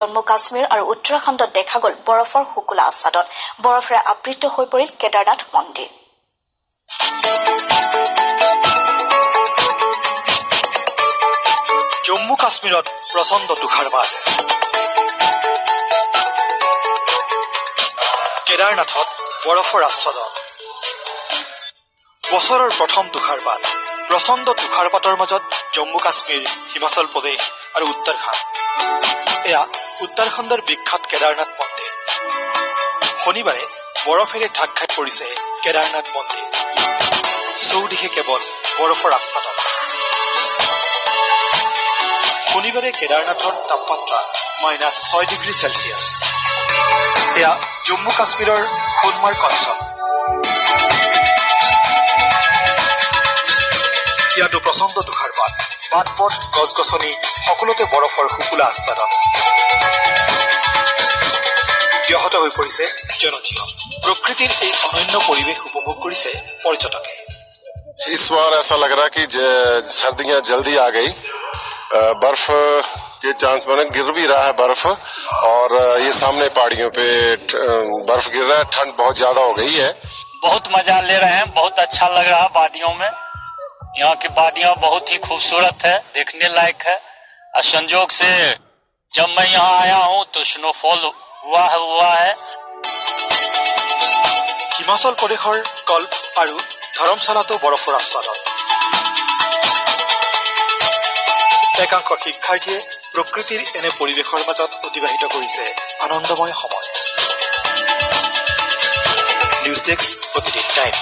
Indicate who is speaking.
Speaker 1: জম্মু কাশ্মীৰ আৰু উত্তৰাখণ্ডত দেখা গ'ল বৰফৰ শুকুলা আচ্ছাদন বৰফেৰে আবৃত হৈ পৰিল কেদাৰনাথ মন্দিৰ
Speaker 2: জম্মু কাশ্মীৰত প্ৰচণ্ড তুষাৰপাত কেদাৰনাথত বৰফৰ আচ্ছাদন বছৰৰ প্ৰথম তুষাৰপাত প্ৰচণ্ড তুষাৰপাতৰ মাজত জম্মু কাশ্মীৰ হিমাচল প্ৰদেশ আৰু উত্তৰাখণ্ড এয়া উত্তৰাখণ্ডৰ বিখ্যাত কেদাৰনাথ মন্দিৰ শনিবাৰে বৰফেৰে ঢাক খাই পৰিছে কেদাৰনাথ মন্দিৰ চৌদিশে কেৱল বৰফৰ আচ্ছাদন শনিবাৰে কেদাৰনাথৰ তাপমাত্ৰা -6 ডিগ্ৰী চেলছিয়াছ এয়া জম্মু কাশ্মীৰৰ সোণমাৰ্গ অঞ্চল ইয়াতো প্ৰচণ্ড তুষাৰপাত বাট পথ গছ গছনি সকলোতে বৰফৰ শুকুলা আচ্ছাদন ব্যাহত হৈ পৰিছে জনজীৱন প্ৰকৃতিৰ এই অনন্য পৰিৱেশ উপভোগ কৰিছে পৰ্যটকে
Speaker 3: इस बार ऐसा लग रहा है कि सर्दियां जल्दी आ गई बर्फ के चांस बने गिर भी रहा है बर्फ और ये सामने पहाड़ियों पे बर्फ गिर रहा है ठंड बहुत ज्यादा हो गई है
Speaker 4: बहुत मजा ले रहे हैं बहुत अच्छा लग रहा है वादियों में यहाँ की वादियां बहुत ही खूबसूरत है देखने लायक है और संजोग से जब मैं यहाँ आया हूँ तो स्नोफॉल हुआ है
Speaker 2: হিমাচল প্ৰদেশৰ কল্প আৰু ধৰমশালাতো বৰফৰ আচ্ছাদন একাংশ শিক্ষাৰ্থীয়ে প্ৰকৃতিৰ এনে পৰিৱেশৰ মাজত অতিবাহিত কৰিছে আনন্দময় সময় নিউজ ডেস্ক প্ৰতিদিন টাইম